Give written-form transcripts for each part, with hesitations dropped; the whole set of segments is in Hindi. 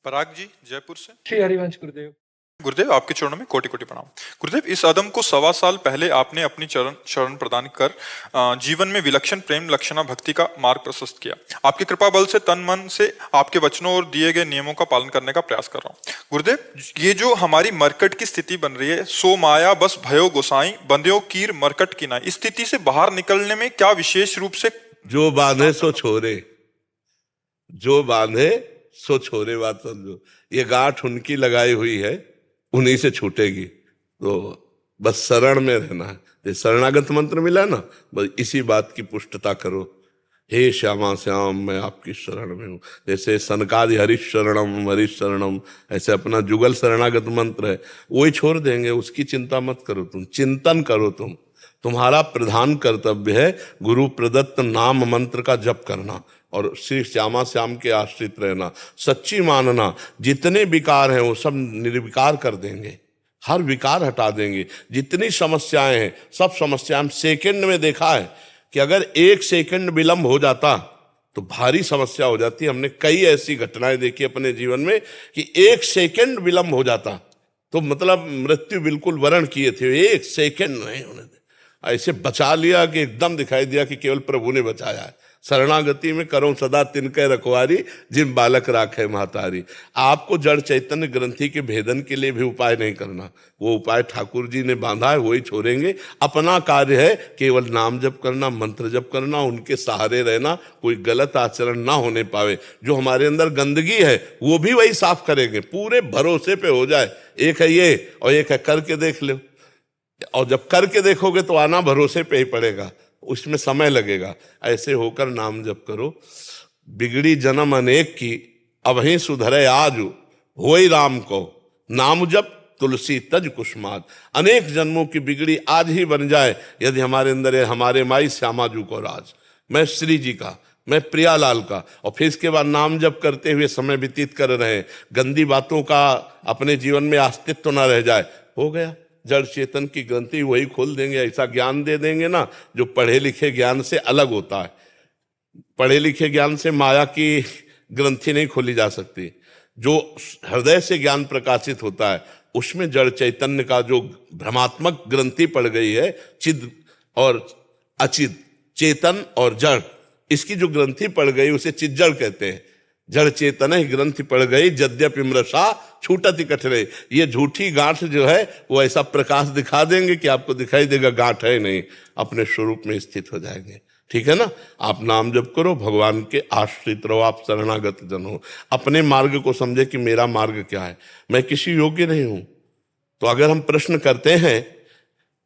पराग जी जयपुर से। श्री हरिवंश गुरुदेव। गुरुदेव आपके चरणों में कोटि कोटि प्रणाम। गुरुदेव, इस अदम को 1.25 साल पहले आपने अपनी शरण प्रदान कर जीवन में विलक्षण प्रेम लक्षणा भक्ति का मार्ग प्रशस्त किया। आपकी कृपा बल से तन मन से आपके वचनों और दिए गए नियमों का पालन करने का प्रयास कर रहा हूँ। गुरुदेव, ये जो हमारी मरकट की स्थिति बन रही है, सो माया बस भयो गोसाई बंध्यो कीर मरकट की ना, इस स्थिति से बाहर निकलने में क्या विशेष रूप से जो बांधे सो छोरे, जो बांधे सो छोरे, बात समझो। ये गांठ उनकी लगाई हुई है, उन्हीं से छूटेगी। तो बस शरण में रहना है। ये शरणागत मंत्र मिला ना, बस इसी बात की पुष्टता करो। हे श्यामा श्याम, मैं आपकी शरण में हूँ। जैसे सनकादि हरीश शरणम हरीश शरणम, ऐसे अपना जुगल शरणागत मंत्र है, वही छोड़ देंगे। उसकी चिंता मत करो, तुम चिंतन करो। तुम्हारा प्रधान कर्तव्य है गुरु प्रदत्त नाम मंत्र का जप करना और श्री श्यामा श्याम के आश्रित रहना, सच्ची मानना। जितने विकार हैं वो सब निर्विकार कर देंगे, हर विकार हटा देंगे। जितनी समस्याएं हैं सब समस्याएं, सेकंड में देखा है कि अगर 1 सेकंड विलंब हो जाता तो भारी समस्या हो जाती। हमने कई ऐसी घटनाएं देखी अपने जीवन में कि 1 सेकंड विलंब हो जाता तो मतलब मृत्यु बिल्कुल वरण किए थे। 1 सेकंड नहीं होने दे, ऐसे बचा लिया कि एकदम दिखाई दिया कि केवल प्रभु ने बचाया है। शरणागति में करो सदा तिनके रखवारी, जिन बालक राखे महतारी। आपको जड़ चैतन्य ग्रंथि के भेदन के लिए भी उपाय नहीं करना, वो उपाय ठाकुर जी ने बांधा है, वही छोड़ेंगे। अपना कार्य है केवल नाम जप करना, मंत्र जप करना, उनके सहारे रहना, कोई गलत आचरण ना होने पावे। जो हमारे अंदर गंदगी है वो भी वही साफ करेंगे, पूरे भरोसे पे हो जाए। एक है ये और एक है करके देख लो, और जब करके देखोगे तो आना भरोसे पे ही पड़ेगा, उसमें समय लगेगा। ऐसे होकर नाम जप करो। बिगड़ी जन्म अनेक की, अब ही सुधरे आज होई राम को, नाम जप तुलसी तज कुसुमात। अनेक जन्मों की बिगड़ी आज ही बन जाए यदि हमारे अंदर है हमारे माई श्यामाजू को राज, मैं श्री जी का, मैं प्रियालाल का। और फिर इसके बाद नाम जप करते हुए समय व्यतीत कर रहे हैं, गंदी बातों का अपने जीवन में अस्तित्व ना रह जाए। हो गया, जड़ चेतन की ग्रंथि वही खोल देंगे। ऐसा ज्ञान दे देंगे ना जो पढ़े लिखे ज्ञान से अलग होता है। पढ़े लिखे ज्ञान से माया की ग्रंथि नहीं खोली जा सकती। जो हृदय से ज्ञान प्रकाशित होता है उसमें जड़ चैतन्य का जो भ्रमात्मक ग्रंथि पड़ गई है, चिद और अचिद, चेतन और जड़, इसकी जो ग्रंथि पड़ गई उसे चिज्जड़ कहते हैं। जड़ चेतन ही ग्रंथि पड़ गई, यद्यपि मृषा छूटत कठरे। ये झूठी गांठ जो है वो ऐसा प्रकाश दिखा देंगे कि आपको दिखाई देगा गांठ है नहीं, अपने स्वरूप में स्थित हो जाएंगे। ठीक है ना। आप नाम जप करो, भगवान के आश्रित रहो, आप शरणागत जन हो। अपने मार्ग को समझे कि मेरा मार्ग क्या है, मैं किसी योग्य नहीं हूं। तो अगर हम प्रश्न करते हैं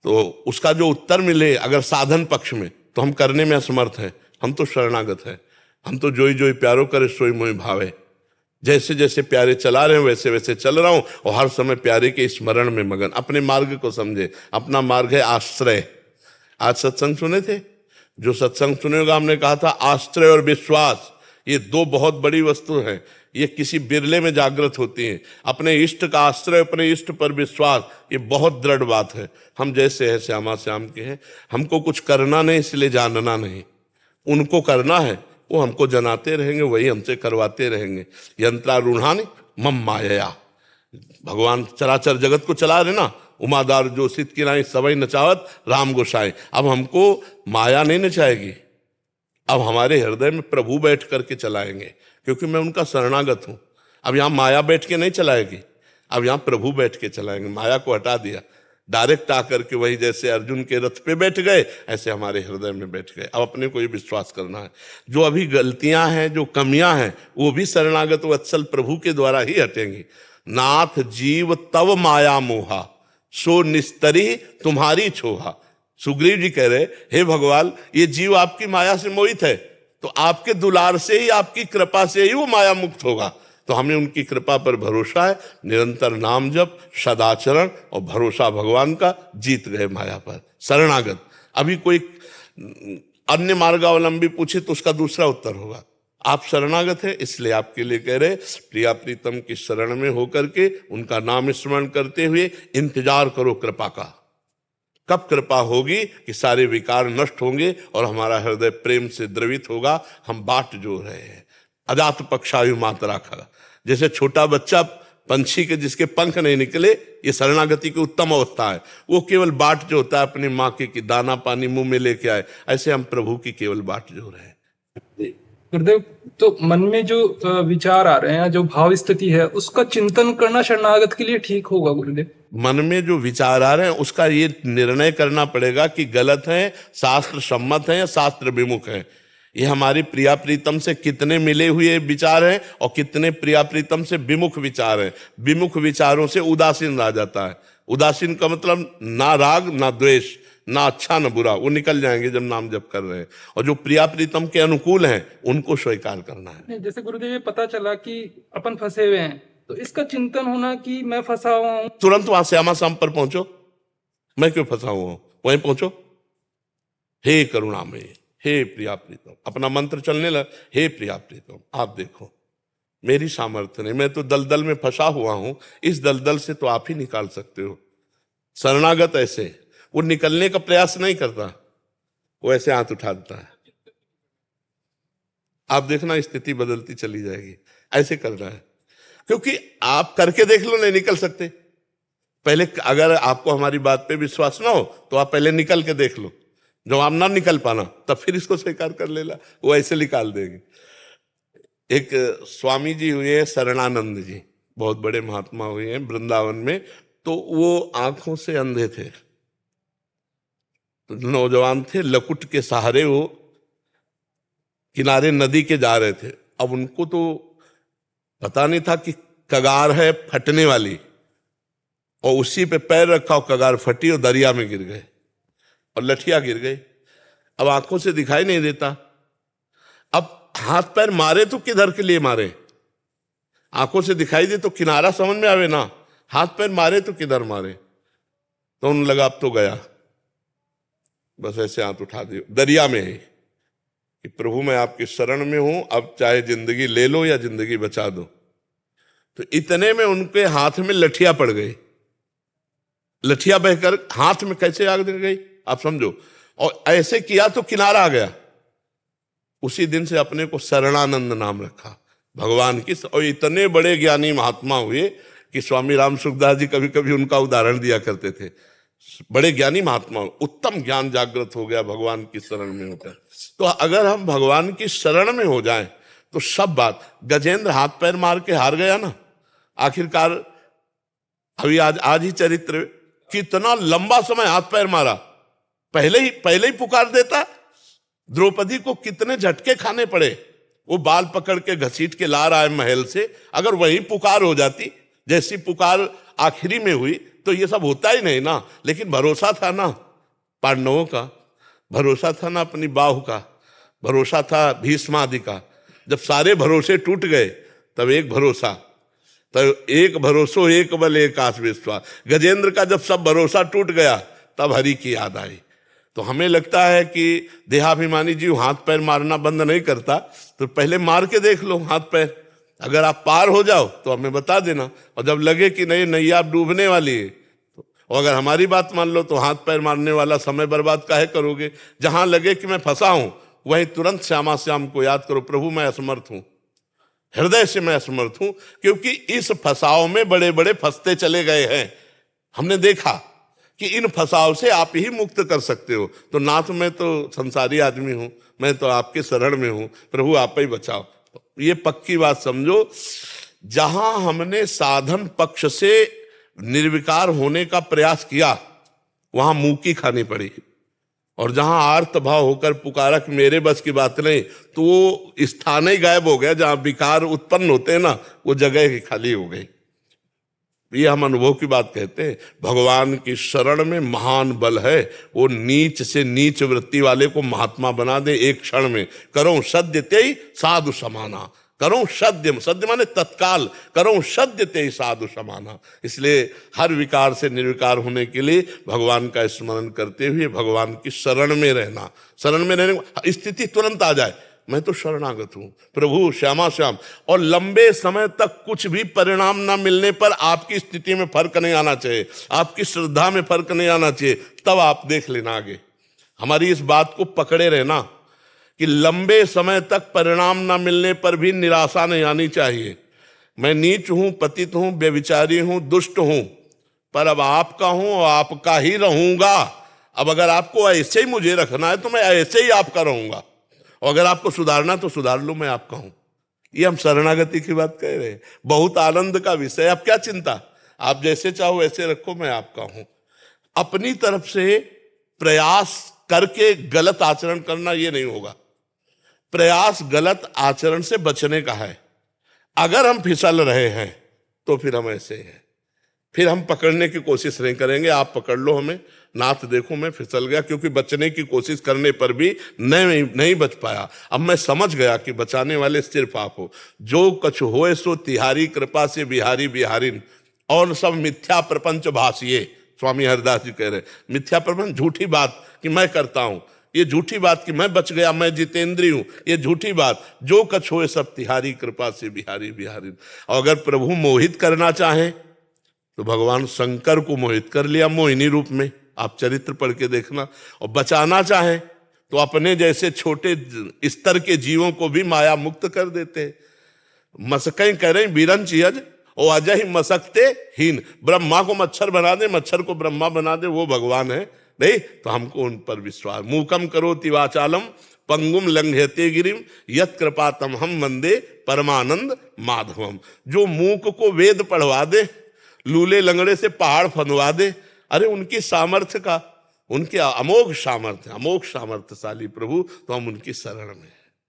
तो उसका जो उत्तर मिले अगर साधन पक्ष में, तो हम करने में असमर्थ है। हम तो शरणागत है, हम तो जोई जोई प्यारो करे सोई मोई भावे। जैसे जैसे प्यारे चला रहे हैं वैसे वैसे चल रहा हूं और हर समय प्यारे के स्मरण में मगन। अपने मार्ग को समझे, अपना मार्ग है आश्रय। आज सत्संग सुने थे, जो सत्संग सुने होगा, हमने कहा था आश्रय और विश्वास ये 2 बहुत बड़ी वस्तु हैं। ये किसी बिरले में जागृत होती हैं। अपने इष्ट का आश्रय, अपने इष्ट पर विश्वास, ये बहुत दृढ़ बात है। हम जैसे हैं श्यामा श्याम के हैं, हमको कुछ करना नहीं इसलिए जानना नहीं, उनको करना है, वो हमको जनाते रहेंगे, वही हमसे करवाते रहेंगे। यंत्रारूढ़ानि मम माया, भगवान चराचर जगत को चला रहे ना। उमादार जो सिद्ध की नाई सवई नचावत राम गोसाई। अब हमको माया नहीं नचाएगी, अब हमारे हृदय में प्रभु बैठ करके चलाएंगे, क्योंकि मैं उनका शरणागत हूं। अब यहाँ माया बैठ के नहीं चलाएगी, अब यहाँ प्रभु बैठ के चलाएंगे। माया को हटा दिया, डायरेक्ट आकर के वही जैसे अर्जुन के रथ पे बैठ गए ऐसे हमारे हृदय में बैठ गए। अब अपने को ही विश्वास करना है। जो अभी गलतियां हैं, जो कमियां हैं, वो भी शरणागत वत्सल प्रभु के द्वारा ही हटेंगी। नाथ जीव तव माया मोहा, सो निस्तरी तुम्हारी छोहा। सुग्रीव जी कह रहे, हे भगवान, ये जीव आपकी माया से मोहित है, तो आपके दुलार से ही, आपकी कृपा से ही वो माया मुक्त होगा। तो हमें उनकी कृपा पर भरोसा है। निरंतर नाम जप, सदाचरण और भरोसा भगवान का, जीत गए माया पर। शरणागत। अभी कोई अन्य मार्गावलंबी पूछे तो उसका दूसरा उत्तर होगा। आप शरणागत है, इसलिए आपके लिए कह रहे, प्रिया प्रीतम की शरण में होकर के उनका नाम स्मरण करते हुए इंतजार करो कृपा का। कब कृपा होगी कि सारे विकार नष्ट होंगे और हमारा हृदय प्रेम से द्रवित होगा। हम बाट जो रहे हैं, अजात पक्षायु मातरा खा, जैसे छोटा बच्चा पंछी के जिसके पंख नहीं निकले, ये शरणागति की उत्तम अवस्था है। वो केवल बाट जो होता है अपनी माँ के कि दाना पानी मुंह में लेके आए, ऐसे हम प्रभु की केवल बाट जो रहे। गुरुदेव, तो मन में जो विचार आ रहे हैं, जो भाव स्थिति है, उसका चिंतन करना शरणागत के लिए ठीक होगा गुरुदेव? मन में जो विचार आ रहे हैं उसका ये निर्णय करना पड़ेगा कि गलत है, शास्त्र सम्मत है या शास्त्र विमुख है। ये हमारी प्रिया प्रीतम से कितने मिले हुए विचार हैं और कितने प्रिया प्रीतम से विमुख विचार हैं। विमुख विचारों से उदासीन रह जाता है। उदासीन का मतलब ना राग ना द्वेष, ना अच्छा ना बुरा, वो निकल जाएंगे जब नाम जप कर रहे हैं। और जो प्रिया प्रीतम के अनुकूल हैं उनको स्वीकार करना है। जैसे गुरुदेव ये पता चला कि अपन फंसे हुए हैं, तो इसका चिंतन होना कि मैं फंसा हुआ हूं, तुरंत वहां श्यामा शाम पर पहुंचो। मैं क्यों फंसा हुआ हूं, वहीं पहुंचो। हे करुणामय, हे प्रिया प्रीतम, अपना मंत्र चलने लग। हे प्रिया प्रीतम, आप देखो मेरी सामर्थ्य नहीं, मैं तो दलदल में फंसा हुआ हूं, इस दलदल से तो आप ही निकाल सकते हो। शरणागत ऐसे वो निकलने का प्रयास नहीं करता, वो ऐसे हाथ उठा देता है। आप देखना स्थिति बदलती चली जाएगी। ऐसे कर रहा है क्योंकि आप करके देख लो, नहीं निकल सकते। पहले अगर आपको हमारी बात पे विश्वास ना हो तो आप पहले निकल के देख लो। जब आप ना निकल पाना तब फिर इसको स्वीकार कर लेना, वो ऐसे निकाल देंगे। एक स्वामी जी हुए हैं शरणानंद जी, बहुत बड़े महात्मा हुए हैं वृंदावन में। तो वो आंखों से अंधे थे, तो नौजवान थे, लकुट के सहारे वो किनारे नदी के जा रहे थे। अब उनको तो पता नहीं था कि कगार है फटने वाली, और उसी पे पैर रखा और कगार फटी और दरिया में गिर गए और लठिया गिर गई। अब आंखों से दिखाई नहीं देता। अब हाथ पैर मारे तो किधर के लिए मारे? आंखों से दिखाई दे तो किनारा समझ में आवे ना, हाथ पैर मारे तो किधर मारे? तो उन्हें लगा अब तो गया, बस ऐसे हाथ उठा दिए दरिया में ही कि प्रभु मैं आपकी शरण में हूं, अब चाहे जिंदगी ले लो या जिंदगी बचा दो। तो इतने में उनके हाथ में लठिया पड़ गई। लठिया बहकर हाथ में कैसे आग दे गई आप समझो, और ऐसे किया तो किनारा आ गया। उसी दिन से अपने को शरणानंद नाम रखा भगवान की। और इतने बड़े ज्ञानी महात्मा हुए कि स्वामी राम सुखदास जी कभी कभी उनका उदाहरण दिया करते थे। बड़े ज्ञानी महात्मा, उत्तम ज्ञान जागृत हो गया भगवान की शरण में होकर। तो अगर हम भगवान की शरण में हो जाएं तो सब बात। गजेंद्र हाथ पैर मार के हार गया ना आखिरकार। अभी आज ही चरित्र, कितना लंबा समय हाथ पैर मारा, पहले ही पुकार देता। द्रौपदी को कितने झटके खाने पड़े, वो बाल पकड़ के घसीट के ला रहा है महल से। अगर वही पुकार हो जाती जैसी पुकार आखिरी में हुई तो ये सब होता ही नहीं ना। लेकिन भरोसा था ना पांडवों का, भरोसा था ना अपनी बाहु का, भरोसा था भीष्मादि का। जब सारे भरोसे टूट गए तब एक भरोसा, तब एक भरोसो एक बल एक आस विश्वास। गजेंद्र का जब सब भरोसा टूट गया तब हरि की याद आई। तो हमें लगता है कि देहाभिमानी जीव हाथ पैर मारना बंद नहीं करता, तो पहले मार के देख लो हाथ पैर। अगर आप पार हो जाओ तो हमें बता देना, और जब लगे कि नहीं नैया आप डूबने वाली है तो, और अगर हमारी बात मान लो तो हाथ पैर मारने वाला समय बर्बाद काहे करोगे। जहां लगे कि मैं फंसा हूं वहीं तुरंत श्यामा श्याम को याद करो, प्रभु मैं असमर्थ हूं, हृदय से मैं असमर्थ हूं। क्योंकि इस फंसाव में बड़े बड़े फंसते चले गए हैं। हमने देखा कि इन फंसाव से आप ही मुक्त कर सकते हो। तो नाथ मैं तो संसारी आदमी हूं, मैं तो आपके शरण में हूं, प्रभु आप ही बचाओ। ये पक्की बात समझो। जहां हमने साधन पक्ष से निर्विकार होने का प्रयास किया वहां मुंह खानी पड़ी, और जहां आर्त भाव होकर पुकारा कि मेरे बस की बात नहीं, तो वो स्थान ही गायब हो गया। जहां विकार उत्पन्न होते हैं ना वो जगह ही खाली हो गई। ये हम अनुभव की बात कहते हैं। भगवान की शरण में महान बल है। वो नीच से नीच वृत्ति वाले को महात्मा बना दे एक क्षण में। करो सद्य तेई साधु समाना, करो सद्य माने तत्काल, करो सद्य तेई साधु समाना। इसलिए हर विकार से निर्विकार होने के लिए भगवान का स्मरण करते हुए भगवान की शरण में रहना। शरण में रहने स्थिति तुरंत आ जाए, मैं तो शरणागत हूं प्रभु श्यामा श्याम। और लंबे समय तक कुछ भी परिणाम ना मिलने पर आपकी स्थिति में फर्क नहीं आना चाहिए, आपकी श्रद्धा में फर्क नहीं आना चाहिए। तब आप देख लेना आगे। हमारी इस बात को पकड़े रहना कि लंबे समय तक परिणाम ना मिलने पर भी निराशा नहीं आनी चाहिए। मैं नीच हूं, पतित हूं, व्यभिचारी हूं, दुष्ट हूं, पर अब आपका हूं और आपका ही रहूंगा। अब अगर आपको ऐसे ही मुझे रखना है तो मैं ऐसे ही आपका रहूंगा, और अगर आपको सुधारना तो सुधार लो, मैं आपका हूं। ये हम शरणागति की बात कह रहे हैं। बहुत आनंद का विषय। अब क्या चिंता, आप जैसे चाहो वैसे रखो, मैं आपका हूं। अपनी तरफ से प्रयास करके गलत आचरण करना ये नहीं होगा। प्रयास गलत आचरण से बचने का है। अगर हम फिसल रहे हैं तो फिर हम ऐसे हैं, फिर हम पकड़ने की कोशिश नहीं करेंगे। आप पकड़ लो हमें, नाथ देखो मैं फिसल गया, क्योंकि बचने की कोशिश करने पर भी नहीं बच पाया। अब मैं समझ गया कि बचाने वाले सिर्फ आप हो। जो कछु होए सो तिहारी कृपा से बिहारी बिहारिन, और सब मिथ्या प्रपंच भाषिए। स्वामी हरिदास जी कह रहे मिथ्या प्रपंच, झूठी बात कि मैं करता हूं, ये झूठी बात कि मैं बच गया, मैं जितेंद्रीय हूं, ये झूठी बात। जो कछ होए सब तिहारी कृपा से बिहारी बिहारिन। और अगर प्रभु मोहित करना चाहें तो भगवान शंकर को मोहित कर लिया मोहिनी रूप में, आप चरित्र पढ़ के देखना। और बचाना चाहें तो अपने जैसे छोटे स्तर के जीवों को भी माया मुक्त कर देते। मसकें करें बिरंच यज और अजय मसकते हीन। ब्रह्मा को मच्छर बना दे, मच्छर को ब्रह्मा बना दे, वो भगवान है नहीं, तो हमको उन पर विश्वास। मूकम करोति वाचालम पंगुम लंघयते गिरिम यत् कृपातम हम वंदे परमानंद माधवम। जो मूक को वेद पढ़वा दे, लूले लंगड़े से पहाड़ फंदवा दे, अरे उनकी सामर्थ्य का, उनके अमोघ सामर्थ्य, अमोघ सामर्थ्यशाली प्रभु, तो हम उनकी शरण में।